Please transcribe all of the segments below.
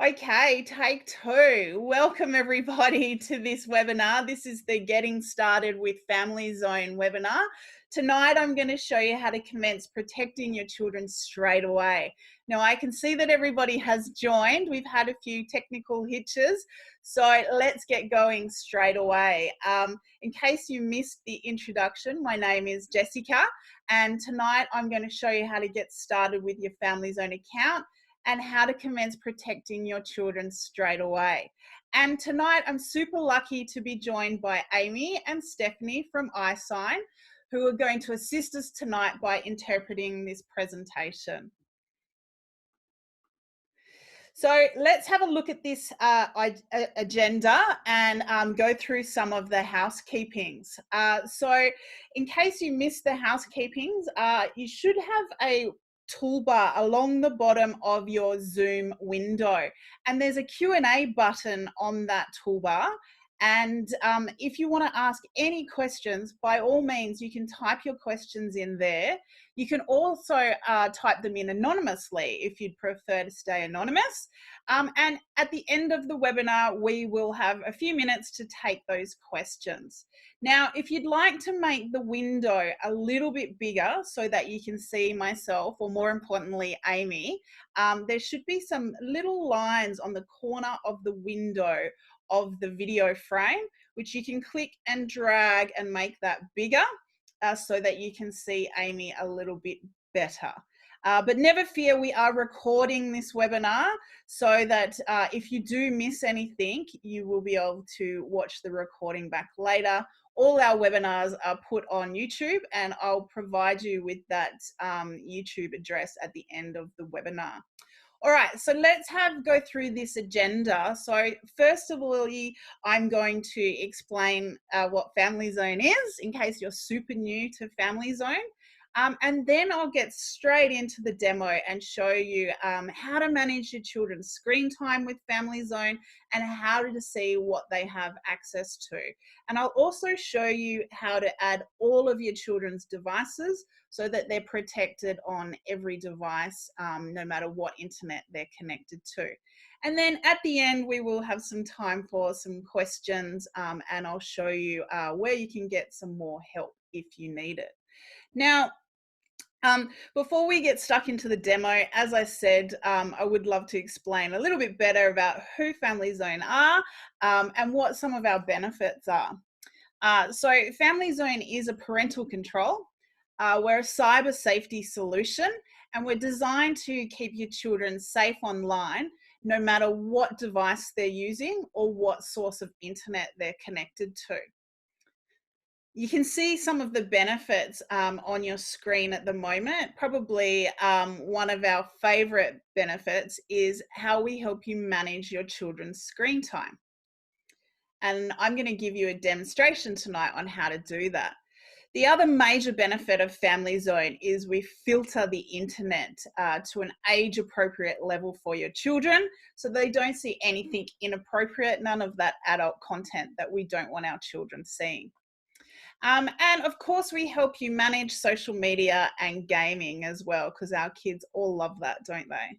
Okay, take two. Welcome everybody to this webinar. This is the Getting Started with Family Zone webinar. Tonight I'm going to show you how to commence protecting your children straight away. Now I can see that everybody has joined. We've had a few technical hitches, so let's get going straight away. In case you missed the introduction, my name is Jessica, and tonight I'm going to show you how to get started with your Family Zone account and how to commence protecting your children straight away. And tonight I'm super lucky to be joined by Amy and Stephanie from iSign, who are going to assist us tonight by interpreting this presentation. So let's have a look at this agenda and go through some of the housekeepings. So in case you missed the housekeepings, you should have a toolbar along the bottom of your Zoom window, and there's a Q&A button on that toolbar. And if you want to ask any questions, by all means, you can type your questions in there. You can also type them in anonymously if you'd prefer to stay anonymous. And at the end of the webinar, we will have a few minutes to take those questions. Now, if you'd like to make the window a little bit bigger so that you can see myself, or more importantly, Amy, there should be some little lines on the corner of the window of the video frame, which you can click and drag and make that bigger so that you can see Amy a little bit better. But never fear, we are recording this webinar so that if you do miss anything, you will be able to watch the recording back later. All our webinars are put on YouTube, and I'll provide you with that YouTube address at the end of the webinar. All right, so let's go through this agenda. So first of all, I'm going to explain what Family Zone is, in case you're super new to Family Zone. And then I'll get straight into the demo and show you how to manage your children's screen time with Family Zone and how to see what they have access to. And I'll also show you how to add all of your children's devices so that they're protected on every device, no matter what internet they're connected to. And then at the end, we will have some time for some questions, and I'll show you where you can get some more help if you need it. Now, before we get stuck into the demo, as I said, I would love to explain a little bit better about who Family Zone are and what some of our benefits are. So Family Zone is a parental control. We're a cyber safety solution, and we're designed to keep your children safe online, no matter what device they're using or what source of internet they're connected to. You can see some of the benefits on your screen at the moment. Probably one of our favorite benefits is how we help you manage your children's screen time. And I'm going to give you a demonstration tonight on how to do that. The other major benefit of Family Zone is we filter the internet to an age-appropriate level for your children, so they don't see anything inappropriate, none of that adult content that we don't want our children seeing. And of course, we help you manage social media and gaming as well, because our kids all love that, don't they?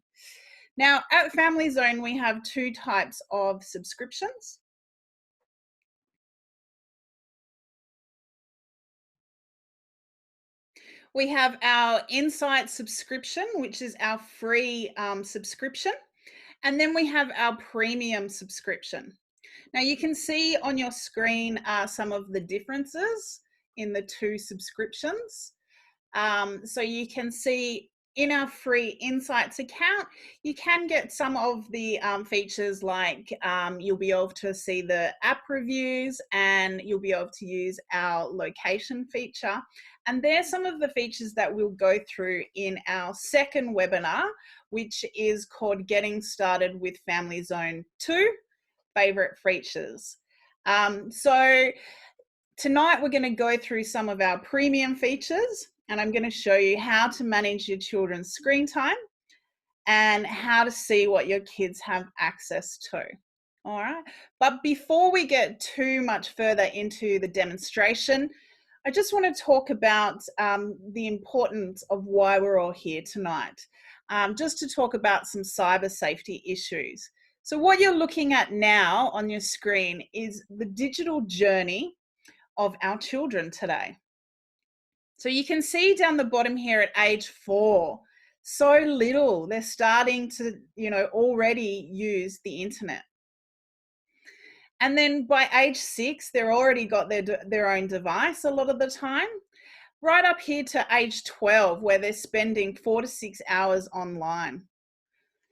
Now, at Family Zone, we have two types of subscriptions. We have our Insight subscription, which is our free subscription. And then we have our premium subscription. Now you can see on your screen some of the differences in the two subscriptions. So you can see in our free Insights account, you can get some of the features like you'll be able to see the app reviews, and you'll be able to use our location feature. And there's some of the features that we'll go through in our second webinar, which is called Getting Started with Family Zone 2, Favorite Features. So tonight we're going to go through some of our premium features, and I'm going to show you how to manage your children's screen time and how to see what your kids have access to. All right, but before we get too much further into the demonstration, I just want to talk about the importance of why we're all here tonight, just to talk about some cyber safety issues. So what you're looking at now on your screen is the digital journey of our children today. So you can see down the bottom here at age 4, so little, they're starting to, already use the internet. And then by age 6, they're already got their own device a lot of the time, right up here to age 12, where they're spending 4 to 6 hours online.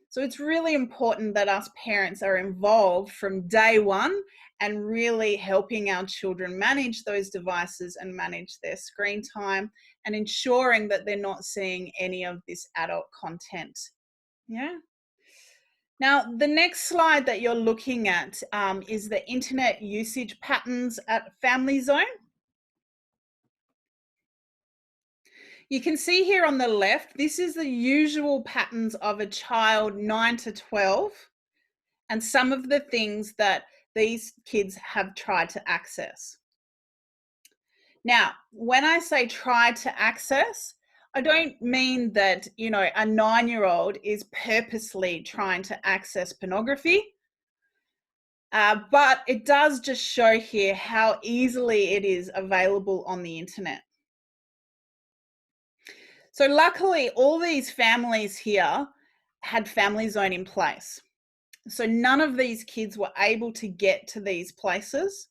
So it's really important that us parents are involved from day one and really helping our children manage those devices and manage their screen time and ensuring that they're not seeing any of this adult content. Yeah. Now, the next slide that you're looking at is the internet usage patterns at Family Zone. You can see here on the left, this is the usual patterns of a child 9 to 12 and some of the things that these kids have tried to access. Now, when I say try to access, I don't mean that, a 9-year-old is purposely trying to access pornography, but it does just show here how easily it is available on the internet. So luckily, all these families here had Family Zone in place. So none of these kids were able to get to these places.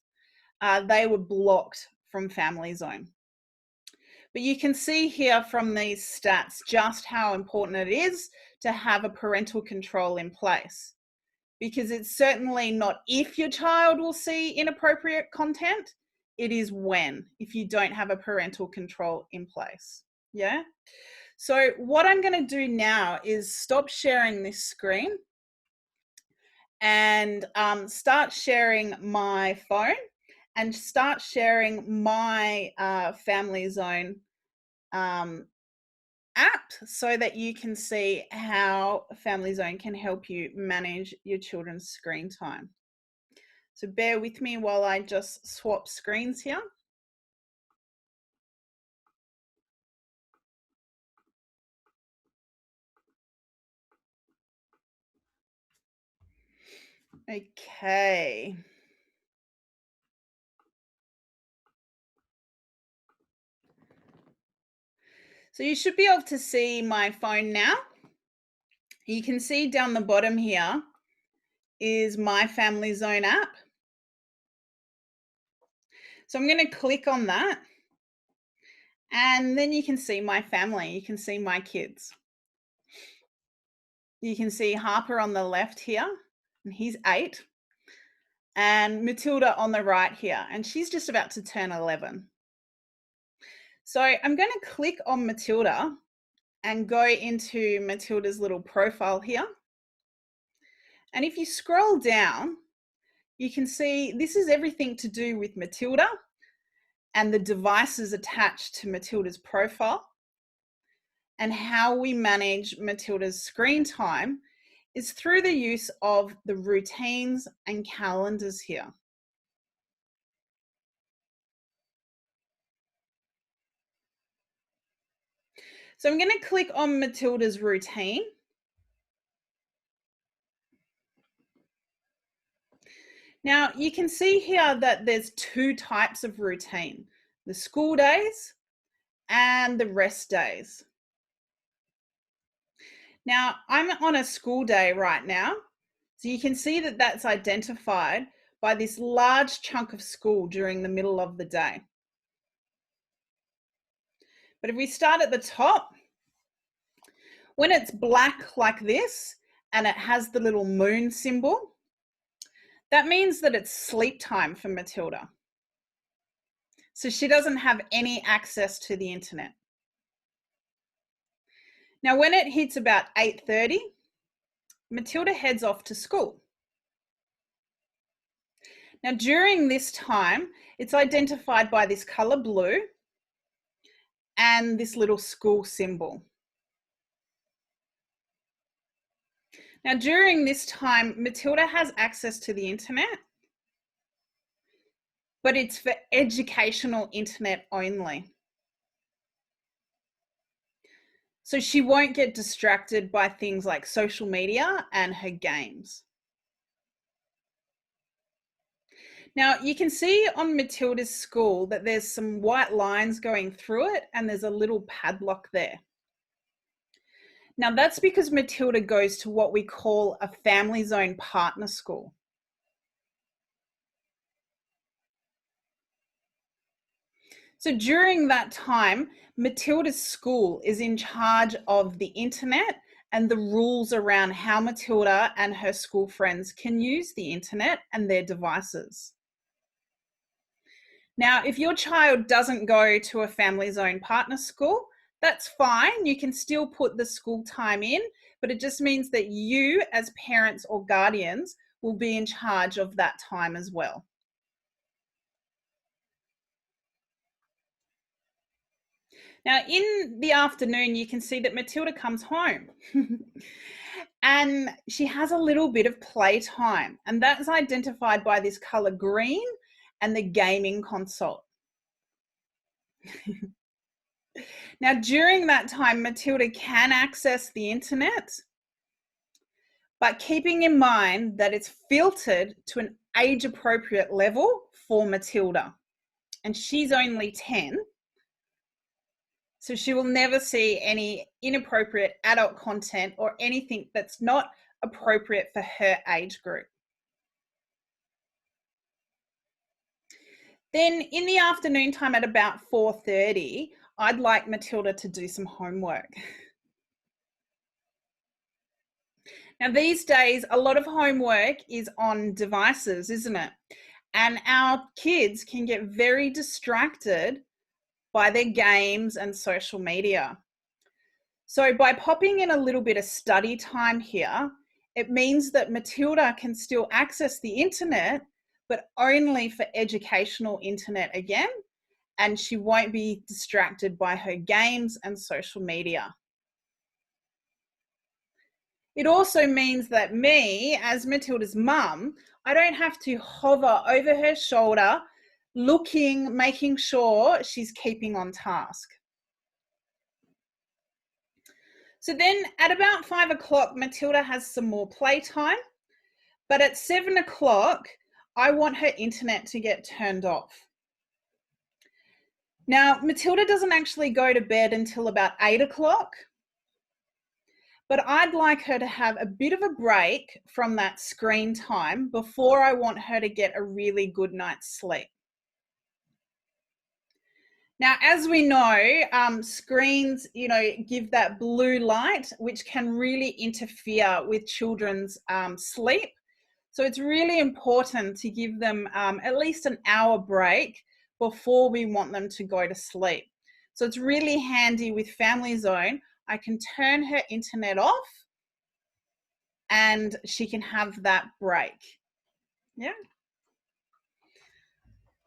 They were blocked from Family Zone. But you can see here from these stats just how important it is to have a parental control in place, because it's certainly not if your child will see inappropriate content, it is when, if you don't have a parental control in place. Yeah. So what I'm going to do now is stop sharing this screen and start sharing my phone and start sharing my Family Zone app so that you can see how Family Zone can help you manage your children's screen time. So bear with me while I just swap screens here. Okay. So you should be able to see my phone now. You can see down the bottom here is my Family Zone app. So I'm going to click on that. And then you can see my family. You can see my kids. You can see Harper on the left here, and he's 8. And Matilda on the right here, and she's just about to turn 11. So I'm going to click on Matilda and go into Matilda's little profile here. And if you scroll down, you can see this is everything to do with Matilda and the devices attached to Matilda's profile. And how we manage Matilda's screen time is through the use of the routines and calendars here. So I'm going to click on Matilda's routine. Now you can see here that there's 2 types of routine, the school days and the rest days. Now I'm on a school day right now, so you can see that that's identified by this large chunk of school during the middle of the day. But if we start at the top, when it's black like this and it has the little moon symbol, that means that it's sleep time for Matilda. So she doesn't have any access to the internet. Now, when it hits about 8:30, Matilda heads off to school. Now, during this time, it's identified by this color blue and this little school symbol. Now, during this time, Matilda has access to the internet, but it's for educational internet only. So she won't get distracted by things like social media and her games. Now, you can see on Matilda's school that there's some white lines going through it and there's a little padlock there. Now, that's because Matilda goes to what we call a family zone partner school. So during that time, Matilda's school is in charge of the internet and the rules around how Matilda and her school friends can use the internet and their devices. Now, if your child doesn't go to a family zone partner school, that's fine. You can still put the school time in, but it just means that you as parents or guardians will be in charge of that time as well. Now, in the afternoon, you can see that Matilda comes home and she has a little bit of playtime, and that's identified by this color green and the gaming console. Now, during that time, Matilda can access the internet, but keeping in mind that it's filtered to an age-appropriate level for Matilda, and she's only 10. So she will never see any inappropriate adult content or anything that's not appropriate for her age group. Then in the afternoon time at about 4:30, I'd like Matilda to do some homework. Now these days, a lot of homework is on devices, isn't it? And our kids can get very distracted by their games and social media. So by popping in a little bit of study time here, it means that Matilda can still access the internet, but only for educational internet again, and she won't be distracted by her games and social media. It also means that me, as Matilda's mum, I don't have to hover over her shoulder looking, making sure she's keeping on task. So then at about 5 o'clock, Matilda has some more playtime, but at 7 o'clock, I want her internet to get turned off. Now, Matilda doesn't actually go to bed until about 8 o'clock, but I'd like her to have a bit of a break from that screen time before I want her to get a really good night's sleep. Now, as we know, screens, give that blue light, which can really interfere with children's sleep. So it's really important to give them at least an hour break before we want them to go to sleep. So it's really handy with Family Zone. I can turn her internet off and she can have that break. Yeah.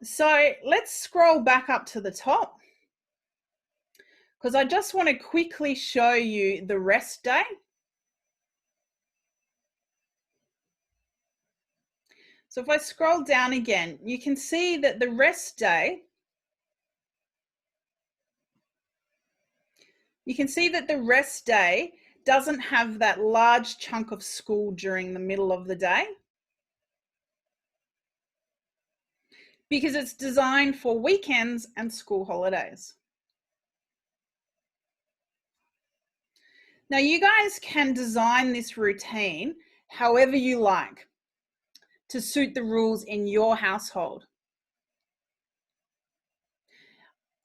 So let's scroll back up to the top because I just want to quickly show you the rest day. So if I scroll down again, you can see that the rest day, doesn't have that large chunk of school during the middle of the day because it's designed for weekends and school holidays. Now you guys can design this routine however you like to suit the rules in your household.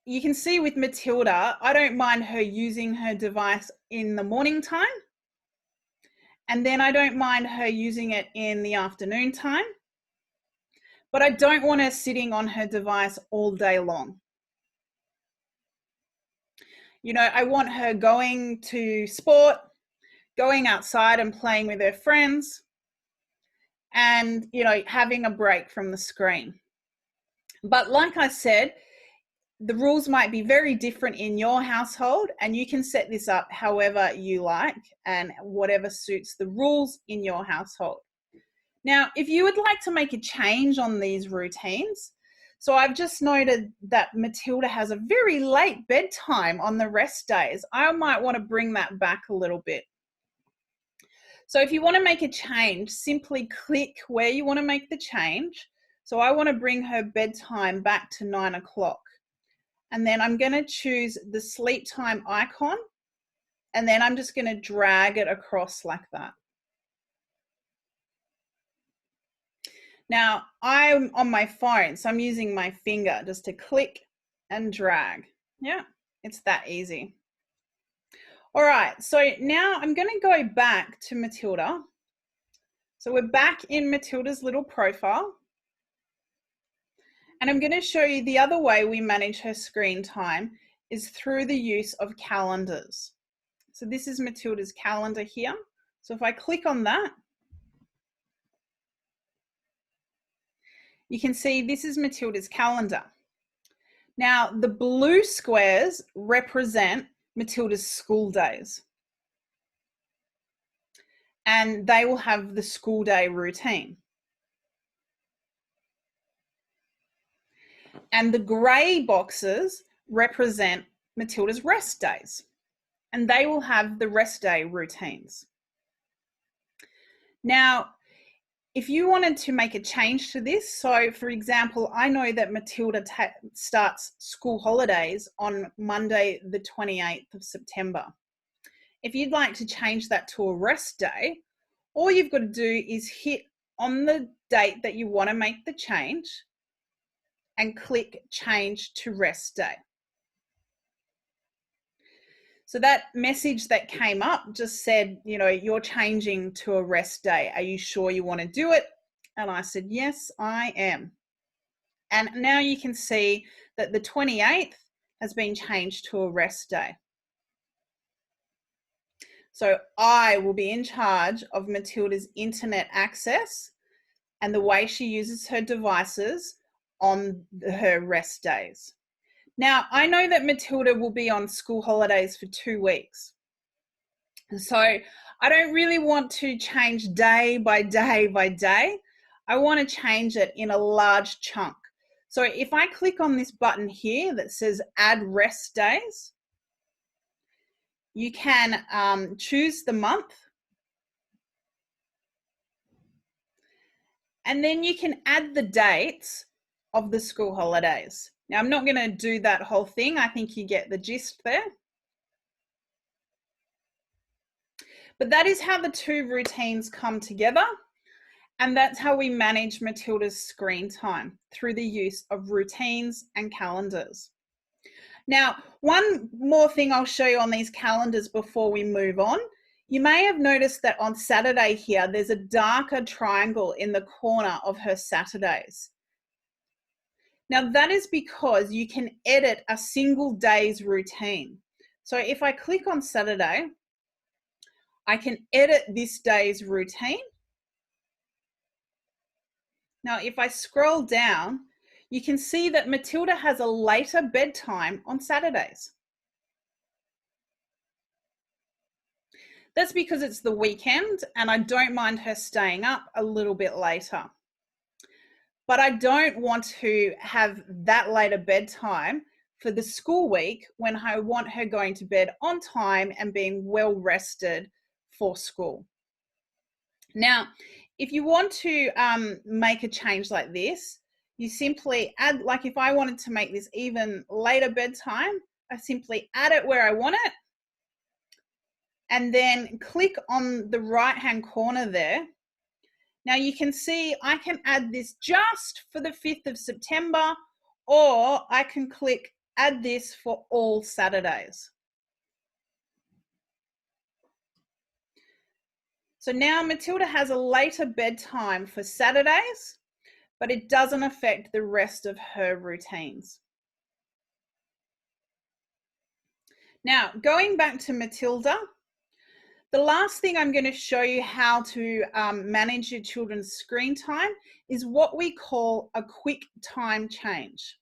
You can see with Matilda, I don't mind her using her device in the morning time, and then I don't mind her using it in the afternoon time, but I don't want her sitting on her device all day long. I want her going to sport, going outside and playing with her friends, and, having a break from the screen. But like I said, the rules might be very different in your household, and you can set this up however you like and whatever suits the rules in your household. Now, if you would like to make a change on these routines, so I've just noted that Matilda has a very late bedtime on the rest days. I might want to bring that back a little bit. So if you want to make a change, simply click where you want to make the change. So I want to bring her bedtime back to 9 o'clock. And then I'm going to choose the sleep time icon, and then I'm just going to drag it across like that. Now I'm on my phone, so I'm using my finger just to click and drag. Yeah, it's that easy. All right, so now I'm going to go back to Matilda. So we're back in Matilda's little profile. And I'm going to show you the other way we manage her screen time is through the use of calendars. So this is Matilda's calendar here. So if I click on that, you can see this is Matilda's calendar. Now, the blue squares represent Matilda's school days. And they will have the school day routine. And the grey boxes represent Matilda's rest days. And they will have the rest day routines. Now, if you wanted to make a change to this, so for example, I know that Matilda starts school holidays on Monday, the 28th of September. If you'd like to change that to a rest day, all you've got to do is hit on the date that you want to make the change and click change to rest day. So that message that came up just said, you know, you're changing to a rest day. Are you sure you want to do it? And I said, yes, I am. And now you can see that the 28th has been changed to a rest day. So I will be in charge of Matilda's internet access and the way she uses her devices on her rest days. Now, I know that Matilda will be on school holidays for 2 weeks. So I don't really want to change day by day by day. I want to change it in a large chunk. So if I click on this button here that says add rest days, you can choose the month. And then you can add the dates of the school holidays. Now, I'm not going to do that whole thing. I think you get the gist there. But that is how the two routines come together. And that's how we manage Matilda's screen time, through the use of routines and calendars. Now, one more thing I'll show you on these calendars before we move on. You may have noticed that on Saturday here, there's a darker triangle in the corner of her Saturdays. Now that is because you can edit a single day's routine. So if I click on Saturday, I can edit this day's routine. Now if I scroll down, you can see that Matilda has a later bedtime on Saturdays. That's because it's the weekend and I don't mind her staying up a little bit later. But I don't want to have that later bedtime for the school week when I want her going to bed on time and being well rested for school. Now, if you want to make a change like this, you simply add, like if I wanted to make this even later bedtime, I simply add it where I want it and then click on the right-hand corner there. Now you can see I can add this just for the 5th of September, or I can click add this for all Saturdays. So now Matilda has a later bedtime for Saturdays, but it doesn't affect the rest of her routines. Now, going back to Matilda, the last thing I'm going to show you how to manage your children's screen time is what we call a quick time change.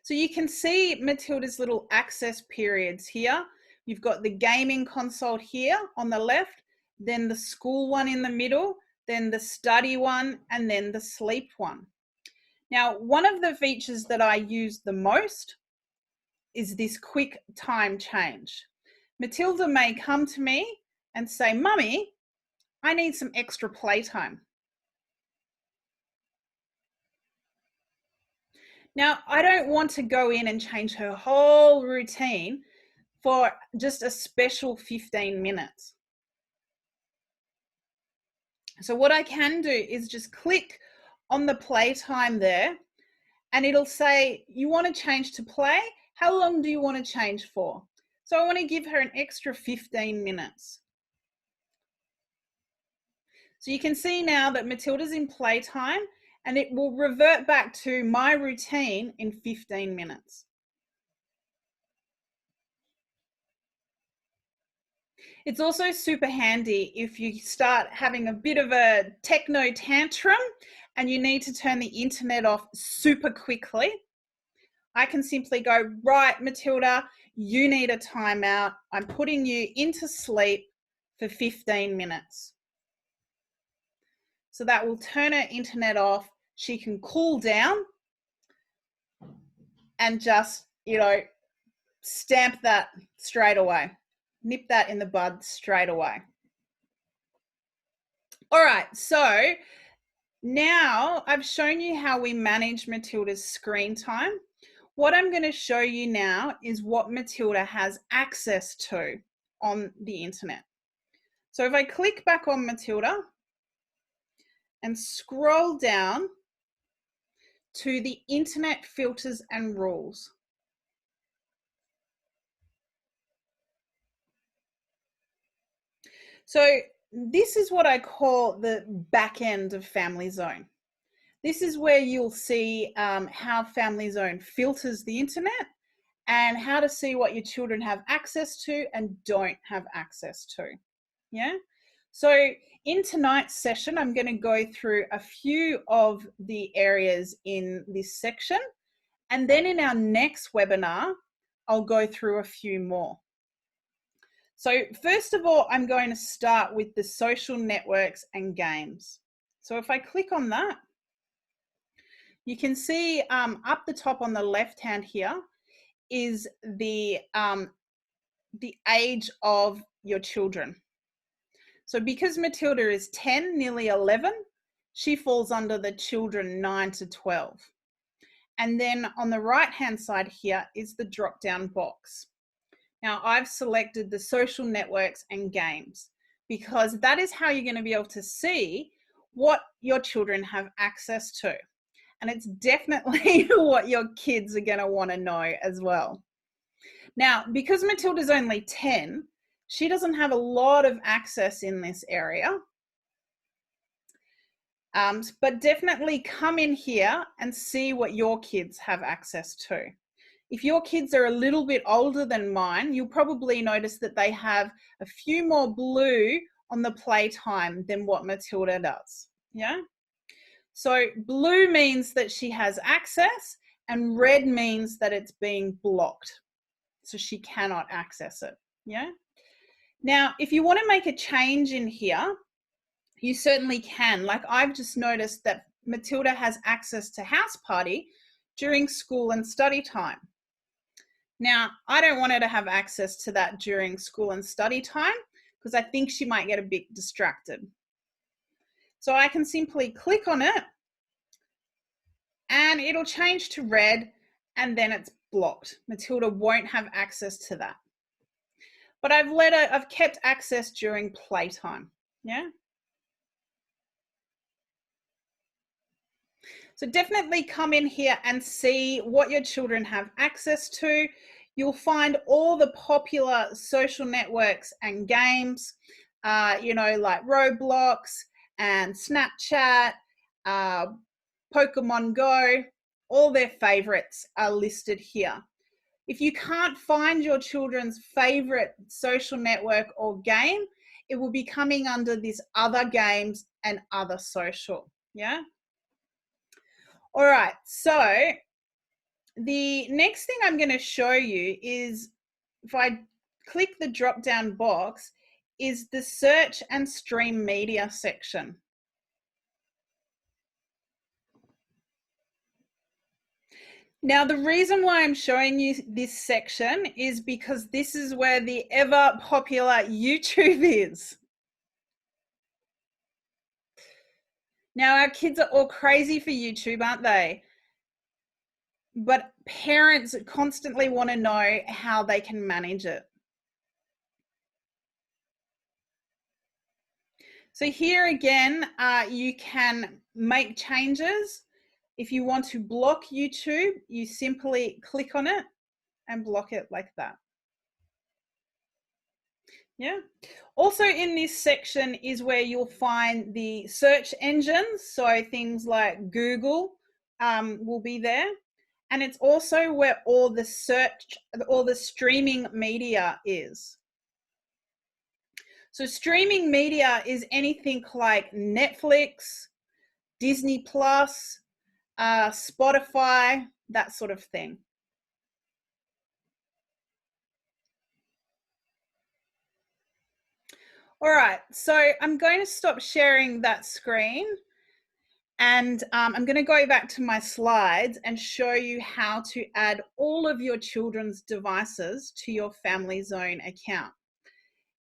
So you can see Matilda's little access periods here. You've got the gaming console here on the left, then the school one in the middle, then the study one, and then the sleep one. Now, one of the features that I use the most is this quick time change. Matilda may come to me and say, Mummy, I need some extra playtime. Now, I don't want to go in and change her whole routine for just a special 15 minutes. So what I can do is just click on the playtime there, and it'll say, you want to change to play? How long do you want to change for? So I want to give her an extra 15 minutes. So you can see now that Matilda's in playtime, and it will revert back to my routine in 15 minutes. It's also super handy if you start having a bit of a techno tantrum and you need to turn the internet off super quickly. I can simply go, right, Matilda, you need a timeout. I'm putting you into sleep for 15 minutes. So that will turn her internet off. She can cool down and just, stamp that straight away. Nip that in the bud straight away. All right, so now I've shown you how we manage Matilda's screen time. What I'm going to show you now is what Matilda has access to on the internet. So if I click back on Matilda and scroll down to the internet filters and rules. So this is what I call the back end of Family Zone. This is where you'll see how Family Zone filters the internet and how to see what your children have access to and don't have access to. Yeah. So in tonight's session, I'm going to go through a few of the areas in this section. And then in our next webinar, I'll go through a few more. So first of all, I'm going to start with the social networks and games. So if I click on that, you can see up the top on the left hand here is the age of your children. So because Matilda is 10, nearly 11, she falls under the children 9 to 12. And then on the right hand side here is the drop down box. Now I've selected the social networks and games because that is how you're going to be able to see what your children have access to. And it's definitely what your kids are going to want to know as well. Now, because Matilda's only 10, she doesn't have a lot of access in this area. But definitely come in here and see what your kids have access to. If your kids are a little bit older than mine, you'll probably notice that they have a few more blue on the playtime than what Matilda does. Yeah. So blue means that she has access and red means that it's being blocked. So she cannot access it. Yeah. Now, if you want to make a change in here, you certainly can. Like I've just noticed that Matilda has access to House Party during school and study time. Now, I don't want her to have access to that during school and study time because I think she might get a bit distracted. So I can simply click on it and it'll change to red and then it's blocked. Matilda won't have access to that. But I've kept access during playtime. Yeah. So definitely come in here and see what your children have access to. You'll find all the popular social networks and games, like Roblox and Snapchat, Pokemon Go, all their favorites are listed here. If you can't find your children's favorite social network or game, it will be coming under this other games and other social. Yeah. All right, so the next thing I'm going to show you is, if I click the drop down box, is the search and stream media section. Now, the reason why I'm showing you this section is because this is where the ever popular YouTube is. Now, our kids are all crazy for YouTube, aren't they? but parents constantly want to know how they can manage it. So here again, you can make changes. If you want to block YouTube, you simply click on it and block it like that. Yeah. Also in this section is where you'll find the search engines. So things like Google will be there. And it's also where all the streaming media is. So streaming media is anything like Netflix, Disney Plus, Spotify, that sort of thing. All right, so I'm going to stop sharing that screen and I'm going to go back to my slides and show you how to add all of your children's devices to your Family Zone account.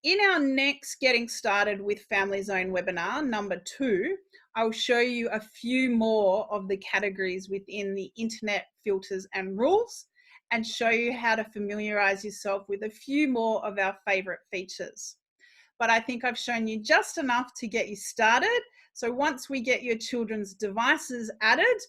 In our next Getting Started with Family Zone webinar, number 2, I'll show you a few more of the categories within the internet filters and rules and show you how to familiarize yourself with a few more of our favorite features. But I think I've shown you just enough to get you started. So once we get your children's devices added,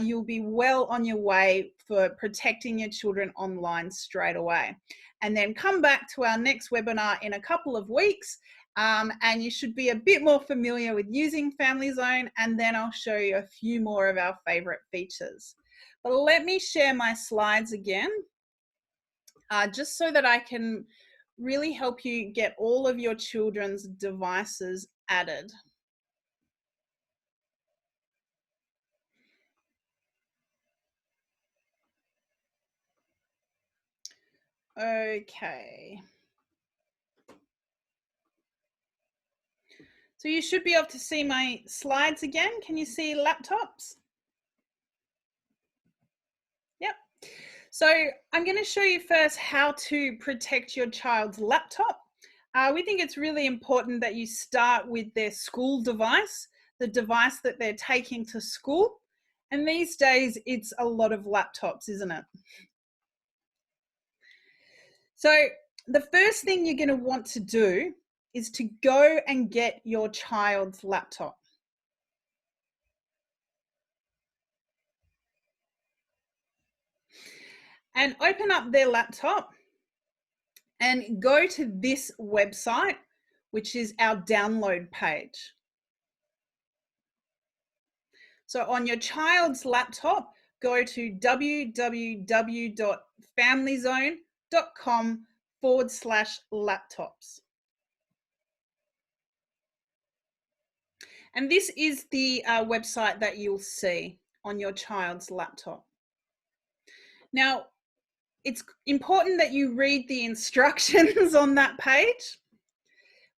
you'll be well on your way for protecting your children online straight away. And then come back to our next webinar in a couple of weeks and you should be a bit more familiar with using Family Zone, and then I'll show you a few more of our favorite features. But let me share my slides again, just so that I can really help you get all of your children's devices added. Okay. So you should be able to see my slides again. Can you see laptops? Yep. So I'm going to show you first how to protect your child's laptop. We think it's really important that you start with their school device, the device that they're taking to school. And these days, it's a lot of laptops, isn't it? So the first thing you're going to want to do is to go and get your child's laptop. And open up their laptop and go to this website, which is our download page. So on your child's laptop, go to www.familyzone.com/laptops. And this is the website that you'll see on your child's laptop. Now, it's important that you read the instructions on that page,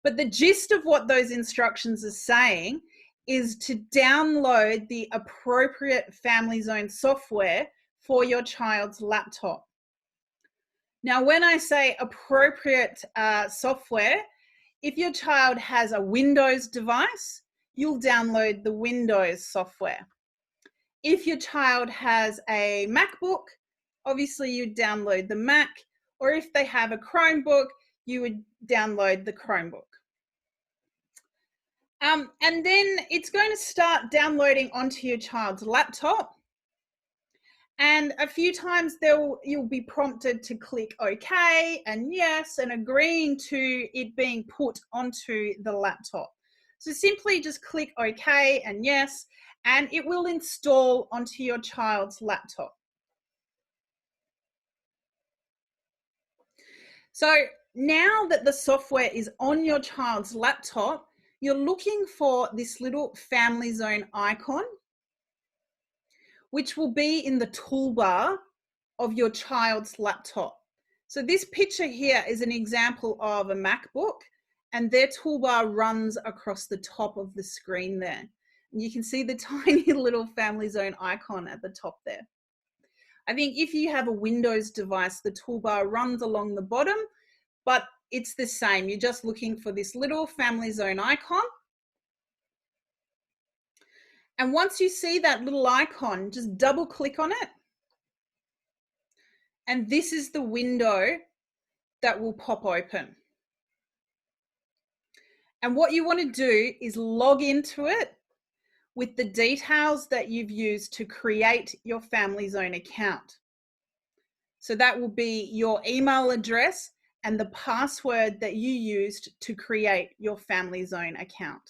but the gist of what those instructions are saying is to download the appropriate Family Zone software for your child's laptop. Now, when I say appropriate software, if your child has a Windows device, you'll download the Windows software. If your child has a MacBook, obviously you'd download the Mac, or if they have a Chromebook, you would download the Chromebook. And then it's going to start downloading onto your child's laptop. And a few times you'll be prompted to click OK and yes, and agreeing to it being put onto the laptop. So simply just click OK and yes, and it will install onto your child's laptop. So now that the software is on your child's laptop, you're looking for this little Family Zone icon, which will be in the toolbar of your child's laptop. So this picture here is an example of a MacBook, and their toolbar runs across the top of the screen there. And you can see the tiny little Family Zone icon at the top there. I think if you have a Windows device, the toolbar runs along the bottom, but it's the same. You're just looking for this little Family Zone icon. And once you see that little icon, just double click on it And this is the window that will pop open. And what you want to do is log into it with the details that you've used to create your Family Zone account. So that will be your email address and the password that you used to create your Family Zone account.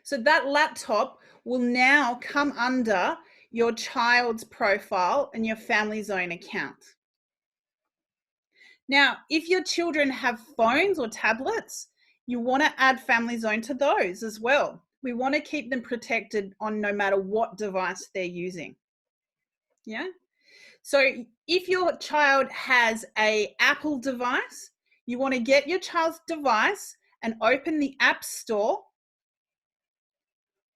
So that laptop will now come under your child's profile and your Family Zone account. Now, if your children have phones or tablets, you want to add Family Zone to those as well. We want to keep them protected on no matter what device they're using. Yeah. So if your child has an Apple device, you want to get your child's device and open the App Store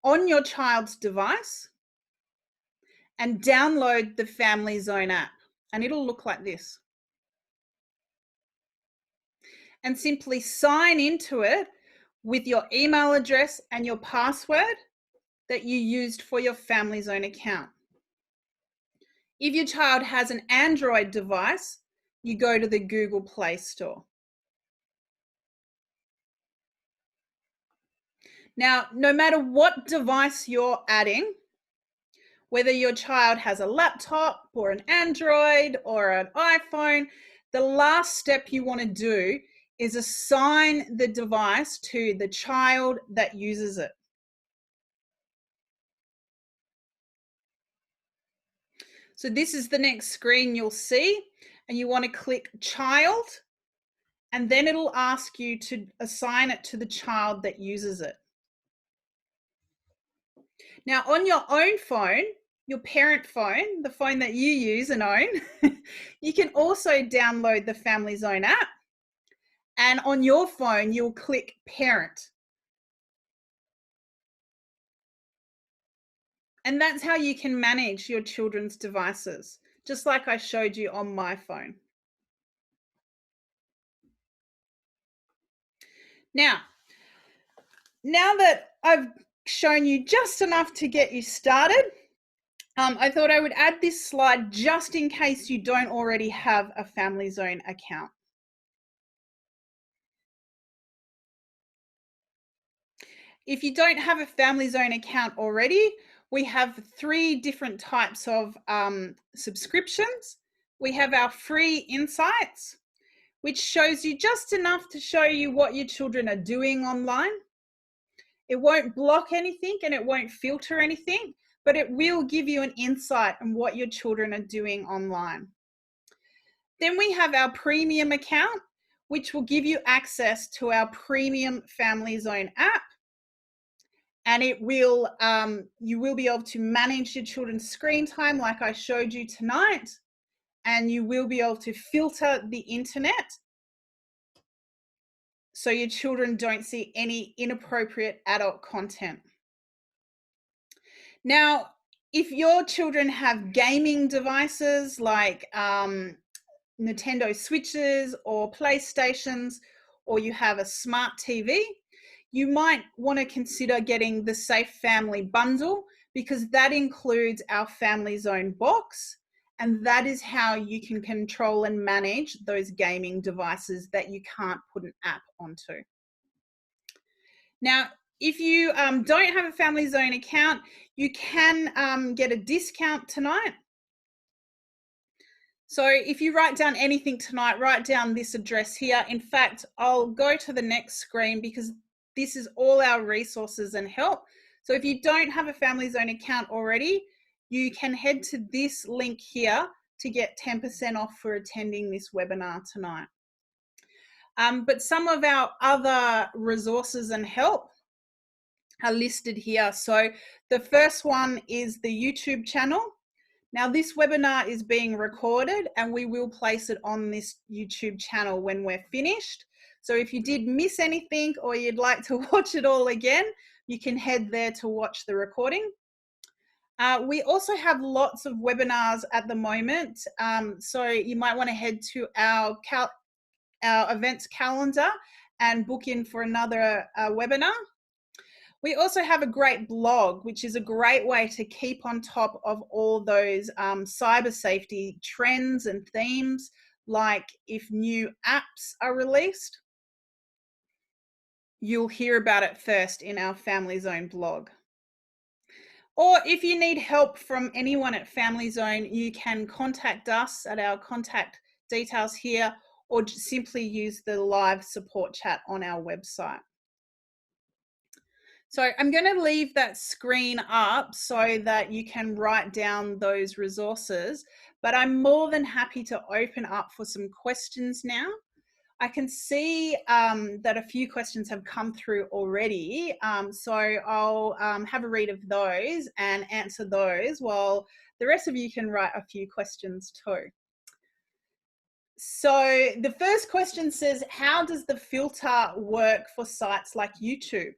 on your child's device and download the Family Zone app. And it'll look like this. And simply sign into it with your email address and your password that you used for your Family Zone account. If your child has an Android device, you go to the Google Play Store. Now, no matter what device you're adding, whether your child has a laptop or an Android or an iPhone, the last step you want to do is assign the device to the child that uses it. So this is the next screen you'll see, and you want to click Child, and then it'll ask you to assign it to the child that uses it. Now, on your own phone, your parent phone, the phone that you use and own, you can also download the Family Zone app. And on your phone, you'll click Parent. And that's how you can manage your children's devices, just like I showed you on my phone. Now that I've shown you just enough to get you started, I thought I would add this slide just in case you don't already have a Family Zone account. If you don't have a Family Zone account already, we have 3 different types of subscriptions. We have our free insights, which shows you just enough to show you what your children are doing online. It won't block anything and it won't filter anything, but it will give you an insight on what your children are doing online. Then we have our premium account, which will give you access to our premium Family Zone app. And it will, you will be able to manage your children's screen time like I showed you tonight. And you will be able to filter the internet so your children don't see any inappropriate adult content. Now, if your children have gaming devices like Nintendo Switches or PlayStations, or you have a smart TV, you might want to consider getting the Safe Family Bundle, because that includes our Family Zone box, and that is how you can control and manage those gaming devices that you can't put an app onto. Now, if you don't have a Family Zone account, you can get a discount tonight. So if you write down anything tonight, write down this address here. In fact, I'll go to the next screen because this is all our resources and help. So if you don't have a Family Zone account already, you can head to this link here to get 10% off for attending this webinar tonight. But some of our other resources and help are listed here. So the first one is the YouTube channel. Now this webinar is being recorded and we will place it on this YouTube channel when we're finished. So if you did miss anything or you'd like to watch it all again, you can head there to watch the recording. We also have lots of webinars at the moment. So you might want to head to our events calendar and book in for another webinar. We also have a great blog, which is a great way to keep on top of all those cyber safety trends and themes, like if new apps are released, you'll hear about it first in our Family Zone blog. Or if you need help from anyone at Family Zone, you can contact us at our contact details here, or simply use the live support chat on our website. So I'm going to leave that screen up so that you can write down those resources, but I'm more than happy to open up for some questions now. I can see that a few questions have come through already, so I'll have a read of those and answer those while the rest of you can write a few questions too. So the first question says, how does the filter work for sites like YouTube?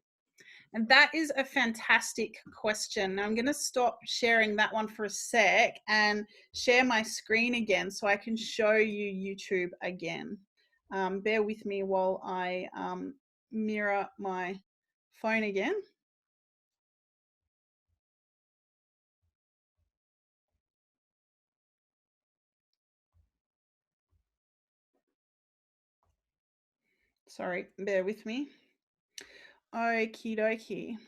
And that is a fantastic question. I'm going to stop sharing that one for a sec and share my screen again so I can show you YouTube again. Bear with me while I mirror my phone again. Sorry, bear with me. Okie dokie.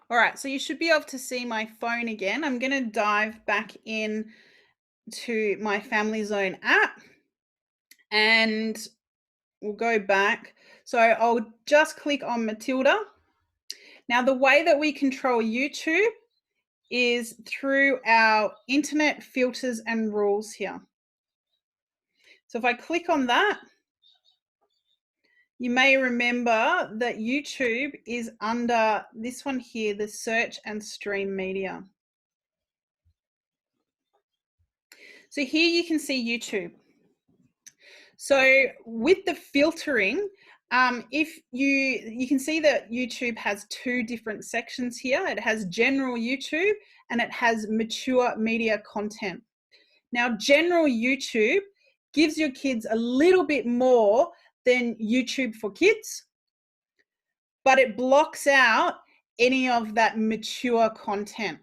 All right, so you should be able to see my phone again. I'm going to dive back in to my Family Zone app and we'll go back. So I'll just click on Matilda. Now, the way that we control YouTube is through our internet filters and rules here. So if I click on that, you may remember that YouTube is under this one here, the search and stream media. So here you can see YouTube. So with the filtering, if you can see that YouTube has two different sections here. It has general YouTube and it has mature media content. Now, general YouTube gives your kids a little bit more than YouTube for Kids, but it blocks out any of that mature content.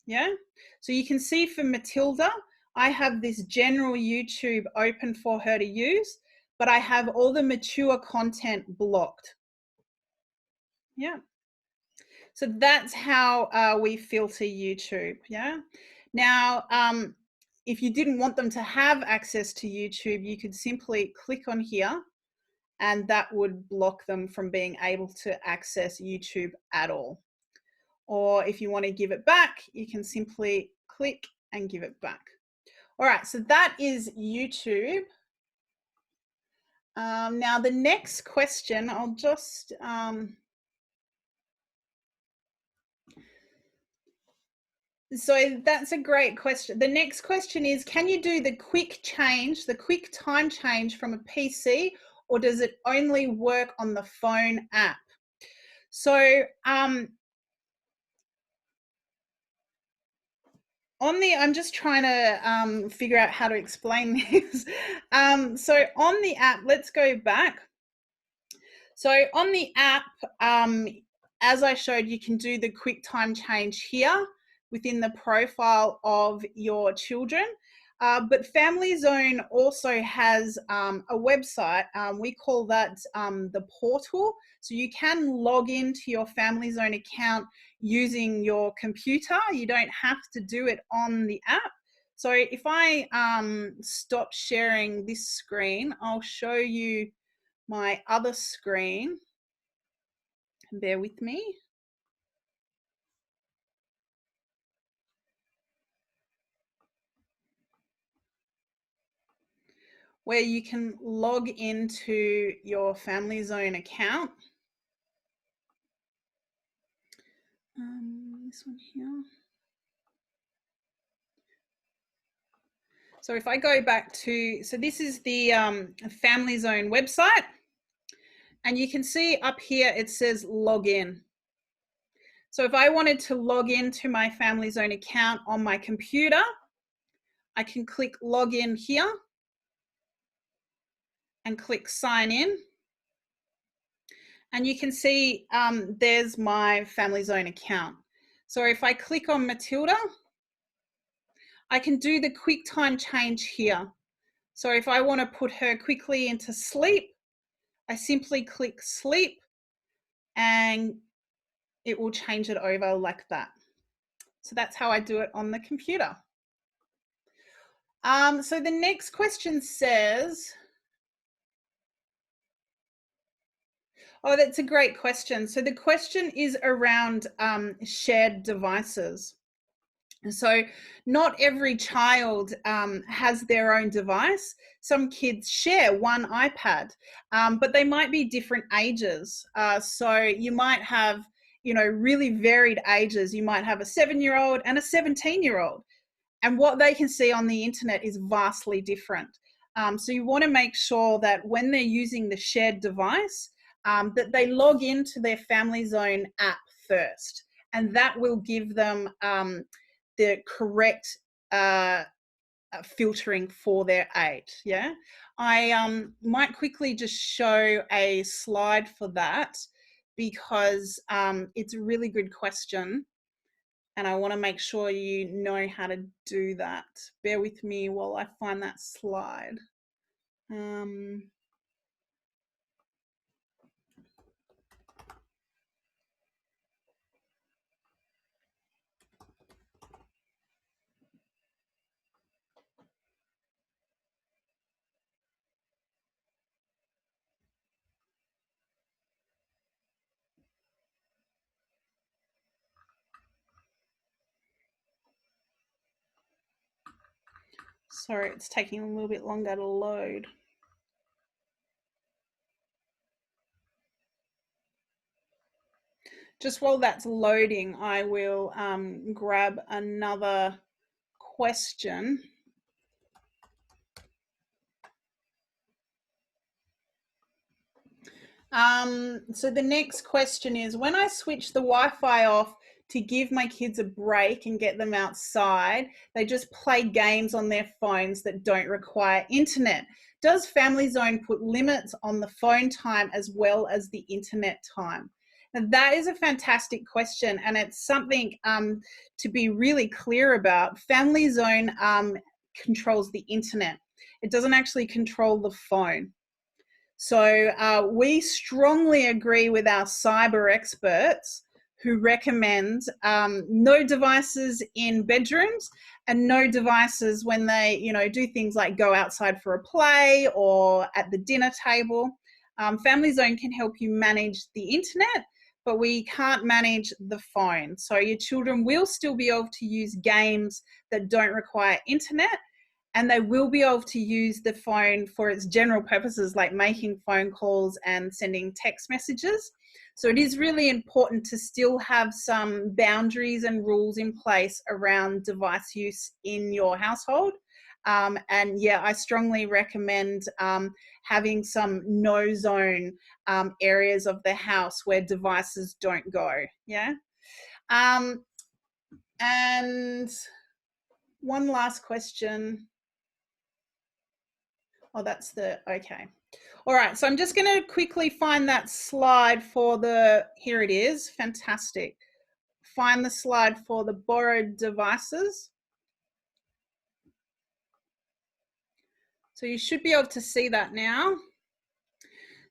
Yeah. So you can see for Matilda, I have this general YouTube open for her to use, but I have all the mature content blocked. Yeah. So that's how we filter YouTube. Yeah. Now, if you didn't want them to have access to YouTube, you could simply click on here and that would block them from being able to access YouTube at all. Or if you want to give it back, you can simply click and give it back. All right, so that is YouTube. Now the next question, I'll just, so that's a great question. The next question is, can you do the quick change, the quick time change from a PC, or does it only work on the phone app? So I'm just trying to figure out how to explain this. So on the app, let's go back. So on the app, as I showed, you can do the quick time change here within the profile of your children. But Family Zone also has a website. We call that the portal. So you can log into your Family Zone account using your computer. You don't have to do it on the app. So if I stop sharing this screen, I'll show you my other screen. Bear with me. Where you can log into your Family Zone account. This one here. So if I go back to, so this is the Family Zone website, and you can see up here it says log in. So if I wanted to log into my Family Zone account on my computer, I can click log in here. and click sign in. And you can see there's my Family Zone account. So if I click on Matilda, I can do the quick time change here. So if I want to put her quickly into sleep, I simply click sleep and it will change it over like that. So that's how I do it on the computer. So the next question says, oh, that's a great question. So the question is around shared devices. So not every child has their own device. Some kids share one iPad, but they might be different ages. So you might have, really varied ages. You might have a 7-year-old and a 17-year-old. And what they can see on the internet is vastly different. So you want to make sure that when they're using the shared device, that they log into their Family Zone app first. And that will give them the correct filtering for their age. Yeah, I might quickly just show a slide for that because it's a really good question and I want to make sure you know how to do that. Bear with me while I find that slide. Sorry, it's taking a little bit longer to load. Just while that's loading, I will grab another question. So the next question is, when I switch the Wi-Fi off to give my kids a break and get them outside, they just play games on their phones that don't require internet. Does Family Zone put limits on the phone time as well as the internet time? Now, that is a fantastic question, and it's something to be really clear about. Family Zone controls the internet. It doesn't actually control the phone. So we strongly agree with our cyber experts who recommend no devices in bedrooms and no devices when they, do things like go outside for a play or at the dinner table. Family Zone can help you manage the internet, but we can't manage the phone. So your children will still be able to use games that don't require internet, and they will be able to use the phone for its general purposes like making phone calls and sending text messages. So it is really important to still have some boundaries and rules in place around device use in your household. And yeah, I strongly recommend having some no zone areas of the house where devices don't go. Yeah. And one last question. Oh, that's okay. All right, so I'm just going to quickly find that slide for here it is, fantastic. Find the slide for the borrowed devices. So you should be able to see that now.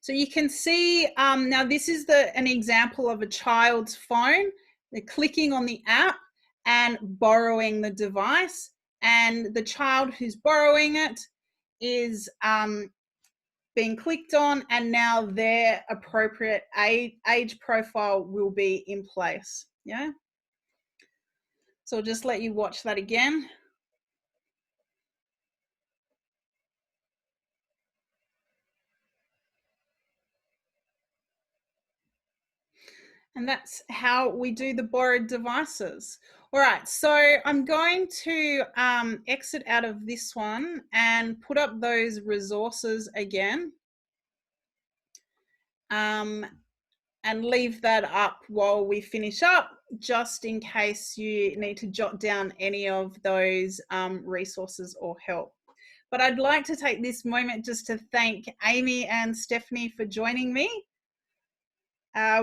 So you can see, now this is an example of a child's phone. They're clicking on the app and borrowing the device, and the child who's borrowing it is being clicked on, and now their appropriate age profile will be in place. Yeah. So I'll just let you watch that again. And that's how we do the borrowed devices. All right, so I'm going to exit out of this one and put up those resources again. And leave that up while we finish up, just in case you need to jot down any of those resources or help. But I'd like to take this moment just to thank Amy and Stephanie for joining me.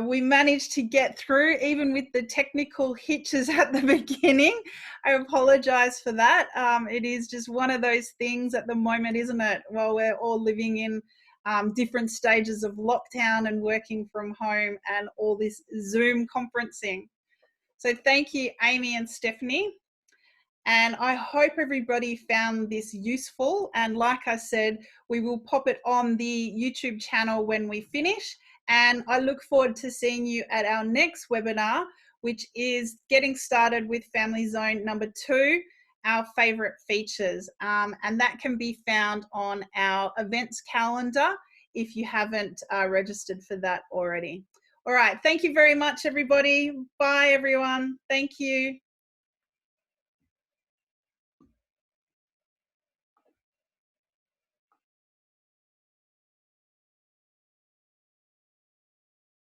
We managed to get through even with the technical hitches at the beginning. I apologize for that. It is just one of those things at the moment, isn't it? Well, we're all living in different stages of lockdown and working from home and all this Zoom conferencing. So thank you, Amy and Stephanie. And I hope everybody found this useful. And like I said, we will pop it on the YouTube channel when we finish. And I look forward to seeing you at our next webinar, which is getting started with Family Zone number 2, our favorite features. And that can be found on our events calendar if you haven't registered for that already. All right. Thank you very much, everybody. Bye, everyone. Thank you.